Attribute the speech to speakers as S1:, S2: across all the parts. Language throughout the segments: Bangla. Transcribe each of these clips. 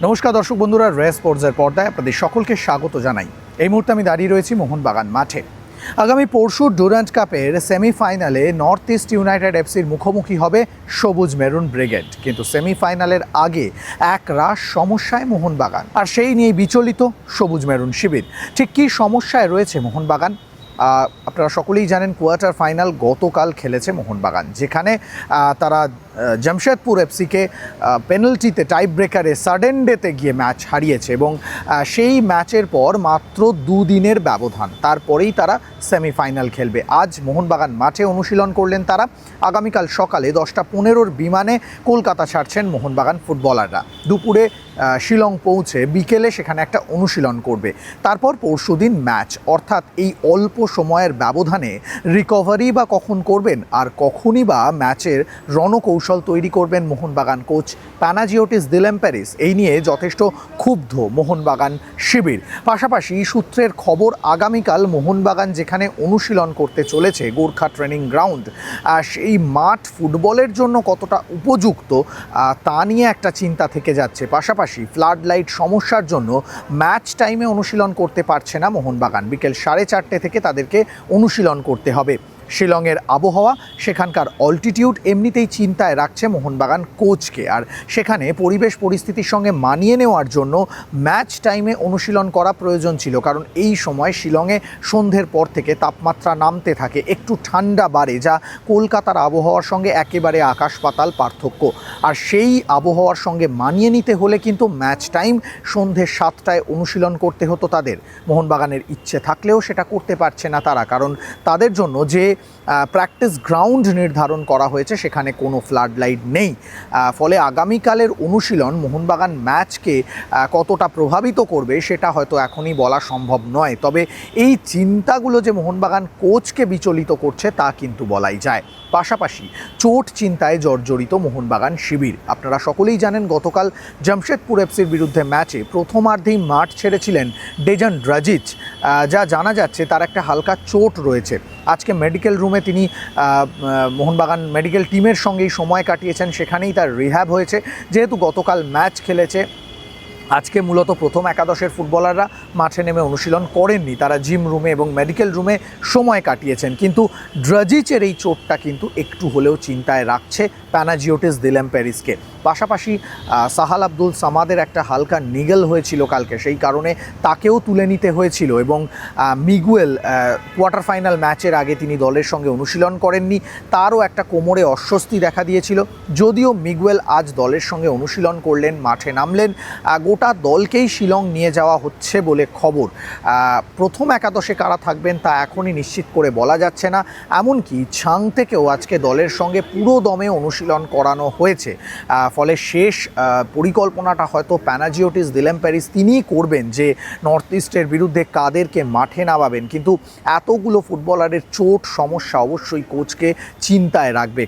S1: নমস্কার দর্শক বন্ধুরা, রেস স্পোর্টসের পর্দায় আপনাদের সকলকে স্বাগত জানাই। এই মুহূর্তে আমি দাঁড়িয়ে রয়েছি মোহনবাগান মাঠে। আগামী পরশু ডুরান্ট কাপের সেমিফাইনালে নর্থ ইস্ট ইউনাইটেড এফসির মুখোমুখি হবে সবুজ মেরুন ব্রিগেড। কিন্তু সেমিফাইনালের আগে এক রাশ সমস্যায় মোহনবাগান, আর সেই নিয়ে বিচলিত সবুজ মেরুন শিবির। ঠিক কী সমস্যায় রয়েছে মোহনবাগান? আপনারা সকলেই জানেন, কোয়ার্টার ফাইনাল গতকাল খেলেছে মোহনবাগান, যেখানে তারা জামশেদপুর এফসিকে পেনাল্টিতে টাই ব্রেকারে সাডেন ডেতে গিয়ে ম্যাচ হারিয়েছে এবং সেই ম্যাচের পর মাত্র দুদিনের ব্যবধান, তারপরেই তারা সেমিফাইনাল খেলবে। আজ মোহনবাগান মাঠে অনুশীলন করলেন তারা। আগামীকাল সকালে 10:15 বিমানে কলকাতা ছাড়ছেন মোহনবাগান ফুটবলাররা। দুপুরে শিলং পৌঁছে বিকেলে সেখানে একটা অনুশীলন করবে। তারপর পরশুদিন ম্যাচ, অর্থাৎ এই অল্প সময়ের ব্যবধানে রিকভারি বা কখন করবেন আর কখনই বা ম্যাচের রণকৌশল তৈরি করবেন মোহনবাগান কোচ প্যানাজিওটিস দিলেম্পেরিস, এই নিয়ে যথেষ্ট ক্ষুব্ধ মোহনবাগান শিবির। পাশাপাশি সূত্রের খবর, আগামীকাল মোহনবাগান যেখানে অনুশীলন করতে চলেছে, গোর্খা ট্রেনিং গ্রাউন্ড, সেই মাঠ ফুটবলের জন্য কতটা উপযুক্ত তা নিয়ে একটা চিন্তা থেকে যাচ্ছে। পাশাপাশি ফ্লাড লাইট সমস্যার জন্য ম্যাচ টাইমে অনুশীলন করতে পারছে না মোহনবাগান। বিকেল 4:30 থেকে তাদেরকে অনুশীলন করতে হবে। শিলংয়ের আবহাওয়া, সেখানকার অল্টিটিউড এমনিতেই চিন্তায় রাখছে মোহনবাগান কোচকে, আর সেখানে পরিবেশ পরিস্থিতির সঙ্গে মানিয়ে নেওয়ার জন্য ম্যাচ টাইমে অনুশীলন করা প্রয়োজন ছিল। কারণ এই সময় শিলংয়ে সন্ধ্যের পর থেকে তাপমাত্রা নামতে থাকে, একটু ঠান্ডা বাড়ে, যা কলকাতার আবহাওয়ার সঙ্গে একেবারে আকাশ পাতাল পার্থক্য। আর সেই আবহাওয়ার সঙ্গে মানিয়ে নিতে হলে কিন্তু ম্যাচ টাইম সন্ধ্যে 7টায় অনুশীলন করতে হতো তাদের। মোহনবাগানের ইচ্ছে থাকলেও সেটা করতে পারছে না তারা, কারণ তাদের জন্য যে প্র্যাকটিস গ্রাউন্ড নির্ধারণ করা হয়েছে সেখানে কোনো ফ্লাড লাইট নেই। ফলে আগামীকালের অনুশীলন মোহনবাগান ম্যাচকে কতটা প্রভাবিত করবে সেটা হয়তো এখনই বলা সম্ভব নয়। তবে এই চিন্তাগুলো যে মোহনবাগান কোচকে বিচলিত করছে তা কিন্তু বলাই যায়। পাশাপাশি চোট চিন্তায় জর্জরিত মোহনবাগান শিবির। আপনারা সকলেই জানেন, গতকাল জামশেদপুর এফসির বিরুদ্ধে ম্যাচে প্রথমার্ধেই মাঠ ছেড়েছিলেন ডেজান ড্রাজিচ। যা জানা যাচ্ছে তার একটা হালকা চোট রয়েছে। আজকে মেডিকেল রুমে তিনি মোহনবাগান মেডিকেল টিমের সঙ্গেই সময় কাটিয়েছেন, সেখানেই তার রিহ্যাব হয়েছে। যেহেতু গতকাল ম্যাচ খেলেছে, আজকে মূলত প্রথম একাদশের ফুটবলাররা মাঠে নেমে অনুশীলন করেননি, তারা জিম রুমে এবং মেডিকেল রুমে সময় কাটিয়েছেন। কিন্তু ড্রাজিচের এই চোটটা কিন্তু একটু হলেও চিন্তায় রাখছে প্যানাজিওটিস দিলেম্পেরিসকে। পাশাপাশি সাহাল আব্দুল সামাদের একটা হালকা নিগেল হয়েছিল কালকে, সেই কারণে তাকেও তুলে নিতে হয়েছিল। এবং মিগুয়েল কোয়ার্টার ফাইনাল ম্যাচের আগে তিনি দলের সঙ্গে অনুশীলন করেননি, তারও একটা কোমরে অস্বস্তি দেখা দিয়েছিল। যদিও মিগুয়েল আজ দলের সঙ্গে অনুশীলন করলেন, মাঠে নামলেন। গোটা দলকেই শিলং নিয়ে যাওয়া হচ্ছে বলে খবর। প্রথম একাদশে কারা থাকবেন তা এখনই নিশ্চিত করে বলা যাচ্ছে না। এমনকি ছাং থেকেও আজকে দলের সঙ্গে পুরো দমে অনুশীলন করানো হয়েছে। ফলে শেষ পরিকল্পনাটা হয়তো প্যানাজিওটিস দিলেম্পেরিস তিনিই করবেন, যে নর্থ ইস্টের বিরুদ্ধে কাদেরকে মাঠে নামাবেন। কিন্তু এতগুলো ফুটবলারের চোট সমস্যা অবশ্যই কোচকে চিন্তায় রাখবে।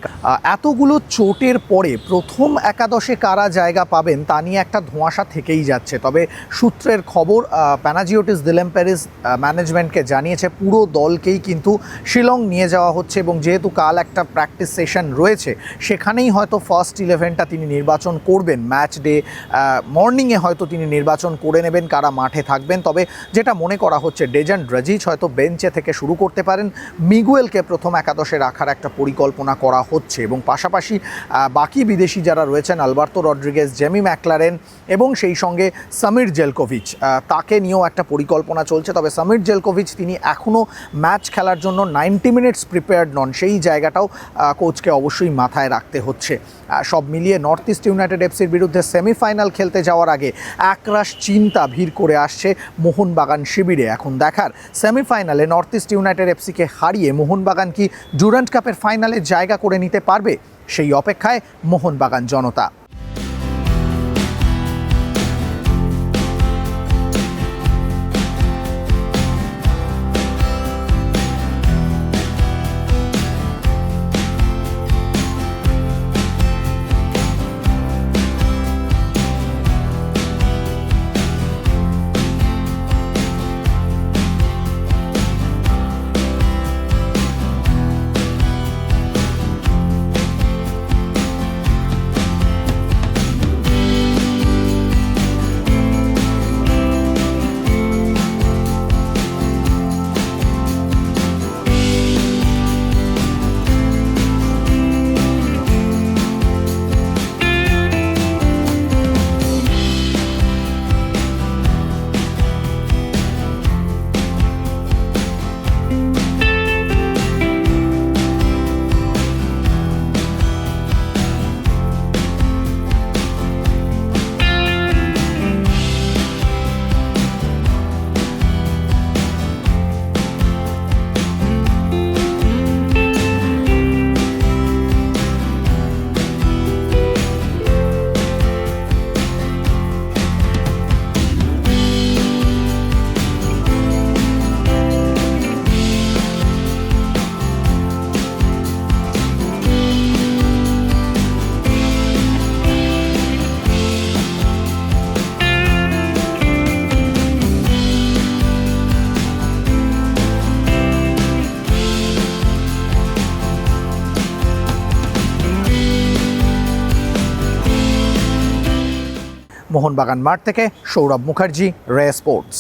S1: এতগুলো চোটের পরে প্রথম একাদশে কারা জায়গা পাবেন তা নিয়ে একটা ধোঁয়াশা থেকেই যাচ্ছে। তবে সূত্রের খবর, প্যানাজিওটিস দিলেম্পেরিস ম্যানেজমেন্টকে জানিয়েছে পুরো দলকেই কিন্তু শিলং নিয়ে যাওয়া হচ্ছে, এবং যেহেতু কাল একটা প্র্যাকটিস সেশন রয়েছে, সেখানেই হয়তো ফার্স্ট 11টা তিনি নির্বাচন করবেন। ম্যাচ ডে মর্নিংয়ে হয়তো তিনি নির্বাচন করে নেবেন কারা মাঠে থাকবেন। তবে যেটা মনে করা হচ্ছে, ডেজান ড্রাজিচ হয়তো বেঞ্চে থেকে শুরু করতে পারেন, মিগুয়েলকে প্রথম একাদশে রাখার একটা পরিকল্পনা করা হচ্ছে। এবং পাশাপাশি বাকি বিদেশি যারা রয়েছেন, আলবার্তো রড্রিগেজ, জেমি ম্যাকলারেন এবং সেই সঙ্গে সামির জেলকোভিচ, তাকে নিয়েও একটা পরিকল্পনা চলছে। তবে সামির জেলকোভিচ তিনি এখনও ম্যাচ খেলার জন্য 90 মিনিটস প্রিপেয়ার্ড নন, সেই জায়গাটাও কোচকে অবশ্যই মাথায় রাখতে হচ্ছে। সব মিলিয়ে নর্থ ইস্ট ইউনাইটেড এফসির বিরুদ্ধে সেমিফাইনাল খেলতে যাওয়ার আগে একরাশ চিন্তা ভিড় করে আসছে মোহনবাগান শিবিরে। এখন দেখার, সেমিফাইনালে নর্থ ইস্ট ইউনাইটেড এফসিকে হারিয়ে মোহনবাগান কি ডুরান্ট কাপের ফাইনালে জায়গা করে নিতে পারবে? সেই অপেক্ষায় মোহনবাগান জনতা। মোহনবাগান মাঠ থেকে সৌরভ মুখার্জি, রে স্পোর্টস।